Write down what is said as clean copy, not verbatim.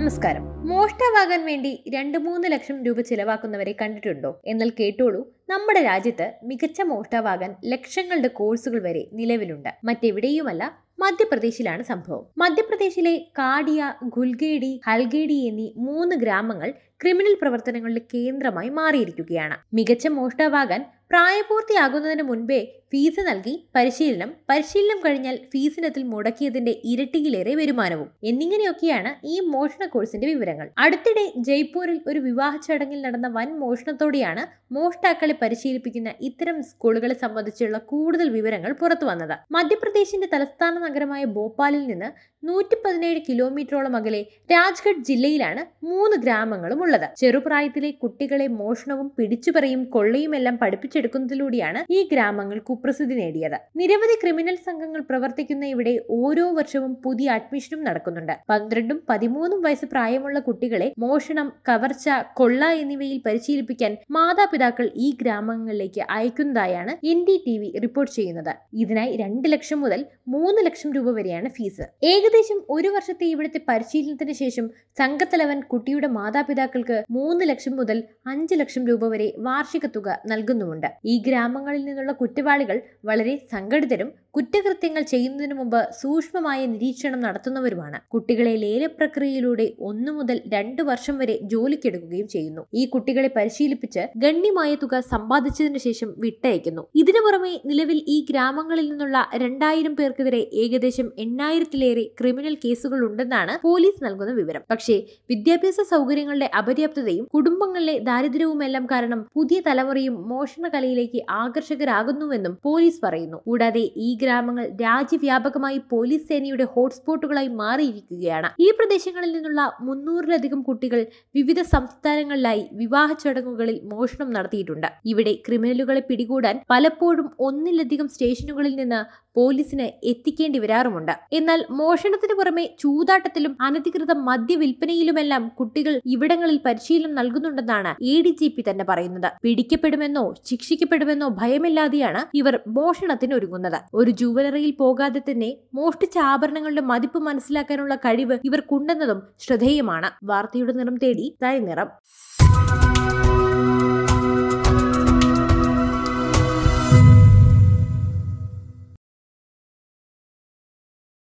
നമസ്കാരം. മോഷ്ടാവാകാൻ വേണ്ടി 2-3 ലക്ഷം രൂപ ചിലവാക്കുന്നവരെ കണ്ടിട്ടുണ്ടോ? എന്നാൽ കേട്ടോളൂ, നമ്മുടെ രാജ്യത്ത് മികച്ച മോഷ്ടാവാകാൻ ലക്ഷങ്ങളുടെ കോഴ്സുകൾ വരെ നിലവിലുണ്ട്. മറ്റെവിടെയുമല്ല, മധ്യപ്രദേശിലാണ് സംഭവം. മധ്യപ്രദേശിലെ കാഡിയ, ഗുൽഗേഡി, ഹൽഗേഡി എന്നീ 3 ഗ്രാമങ്ങൾ ക്രിമിനൽ പ്രവർത്തനങ്ങളുടെ കേന്ദ്രമായി മാറിയിരിക്കുകയാണ്. മികച്ച മോഷ്ടാവാകാൻ പ്രായപൂർത്തിയാകുന്നതിന് മുൻപേ ഫീസ് നൽകി പരിശീലനം കഴിഞ്ഞാൽ ഫീസിനത്തിൽ മുടക്കിയതിന്റെ ഇരട്ടിയിലേറെ വരുമാനവും എന്നിങ്ങനെയൊക്കെയാണ് ഈ മോഷണ കോഴ്സിന്റെ വിവരങ്ങൾ. അടുത്തിടെ ജയ്പൂരിൽ ഒരു വിവാഹ ചടങ്ങിൽ നടന്ന വൻ മോഷണത്തോടെയാണ് മോഷ്ടാക്കളെ പരിശീലിപ്പിക്കുന്ന ഇത്തരം സ്കൂളുകളെ സംബന്ധിച്ചുള്ള കൂടുതൽ വിവരങ്ങൾ പുറത്തു വന്നത്. മധ്യപ്രദേശിന്റെ തലസ്ഥാന നഗരമായ ഭോപ്പാലിൽ നിന്ന് 117 കിലോമീറ്ററോളം അകലെ രാജ്ഗഡ് ജില്ലയിലാണ് 3 ഗ്രാമങ്ങളും ഉള്ളത്. ചെറുപ്രായത്തിലെ കുട്ടികളെ മോഷണവും പിടിച്ചുപറിയും കൊള്ളയുമെല്ലാം പഠിപ്പിച്ചെടുക്കുന്നതിലൂടെയാണ് ഈ ഗ്രാമങ്ങൾ കുപ്രസിദ്ധി നേടിയത്. നിരവധി ക്രിമിനൽ സംഘങ്ങൾ പ്രവർത്തിക്കുന്ന ഇവിടെ ഓരോ വർഷവും പുതിയ അഡ്മിഷനും നടക്കുന്നുണ്ട്. 12-13 വയസ്സ് പ്രായമുള്ള കുട്ടികളെ മോഷണം, കവർച്ച, കൊള്ള എന്നിവയിൽ പരിശീലിപ്പിക്കാൻ മാതാപിതാക്കൾ ഈ ഗ്രാമങ്ങളിലേക്ക് അയക്കുന്നതായാണ് NDTV റിപ്പോർട്ട് ചെയ്യുന്നത്. ഇതിനായി 2 ലക്ഷം മുതൽ 3 ലക്ഷം രൂപ വരെയാണ് ഫീസ്. ഏകദേശം 1 വർഷത്തെ ഇവിടുത്തെ പരിശീലനത്തിന് ശേഷം സംഘത്തലവൻ കുട്ടിയുടെ മാതാപിതാക്കൾക്ക് 3 ലക്ഷം മുതൽ 5 ലക്ഷം രൂപ വരെ വാർഷിക തുക നൽകുന്നുമുണ്ട്. ഈ ഗ്രാമങ്ങളിൽ നിന്നുള്ള കുറ്റവാളികൾ വളരെ സംഘടിതരും കുറ്റകൃത്യങ്ങൾ ചെയ്യുന്നതിന് മുമ്പ് സൂക്ഷ്മമായ നിരീക്ഷണം നടത്തുന്നവരുമാണ്. കുട്ടികളെ ലേലപ്രക്രിയയിലൂടെ 1 മുതൽ 2 വർഷം വരെ ജോലിക്കെടുക്കുകയും ചെയ്യുന്നു. ഈ കുട്ടികളെ പരിശീലിപ്പിച്ച് ഗണ്യമായ തുക സമ്പാദിച്ചതിനു ശേഷം വിട്ടയക്കുന്നു. ഇതിനു പുറമെ നിലവിൽ ഈ ഗ്രാമങ്ങളിൽ നിന്നുള്ള 2000 പേർക്കെതിരെ ഏകദേശം 8000-ലേറെ ക്രിമിനൽ കേസുകൾ ഉണ്ടെന്നാണ് പോലീസ് നൽകുന്ന വിവരം. പക്ഷേ വിദ്യാഭ്യാസ സൗകര്യങ്ങളുടെ അപര്യാപ്തതയും കുടുംബങ്ങളിലെ ദാരിദ്ര്യവുമെല്ലാം കാരണം പുതിയ തലമുറയും മോഷണ കലയിലേക്ക് ആകർഷകരാകുന്നുവെന്നും പോലീസ് പറയുന്നു. കൂടാതെ ഈ ഗ്രാമങ്ങൾ രാജ്യവ്യാപകമായി പോലീസ് സേനയുടെ ഹോട്ട്സ്പോട്ടുകളായി മാറിയിരിക്കുകയാണ്. ഈ പ്രദേശങ്ങളിൽ നിന്നുള്ള 300-ലധികം കുട്ടികൾ വിവിധ സംസ്ഥാനങ്ങളിലായി വിവാഹ ചടങ്ങുകളിൽ മോഷണം നടത്തിയിട്ടുണ്ട്. ഇവിടെ ക്രിമിനലുകളെ പിടികൂടാൻ പലപ്പോഴും 1-ലധികം സ്റ്റേഷനുകളിൽ നിന്ന് പോലീസിന് എത്തിക്കേണ്ടി വരാറുമുണ്ട്. എന്നാൽ മോഷണത്തിന് പുറമെ ചൂതാട്ടത്തിലും അനധികൃത മദ്യവിൽപ്പനയിലുമെല്ലാം കുട്ടികൾ ഇവിടങ്ങളിൽ പരിശീലനം നൽകുന്നുണ്ടെന്നാണ് ADGP തന്നെ പറയുന്നത്. പിടിക്കപ്പെടുമെന്നോ ശിക്ഷിക്കപ്പെടുമെന്നോ ഭയമില്ലാതെയാണ് ഇവർ മോഷണത്തിന് ഒരുങ്ങുന്നത്. ഒരു ജുവലറിയിൽ പോകാതെ തന്നെ മോഷ്ടിച്ച ആഭരണങ്ങളുടെ മതിപ്പ് മനസ്സിലാക്കാനുള്ള കഴിവ് ഇവർക്കുണ്ടെന്നതും ശ്രദ്ധേയമാണ്. വാർത്തയുടെ നിറം തേടി തനി നിറം.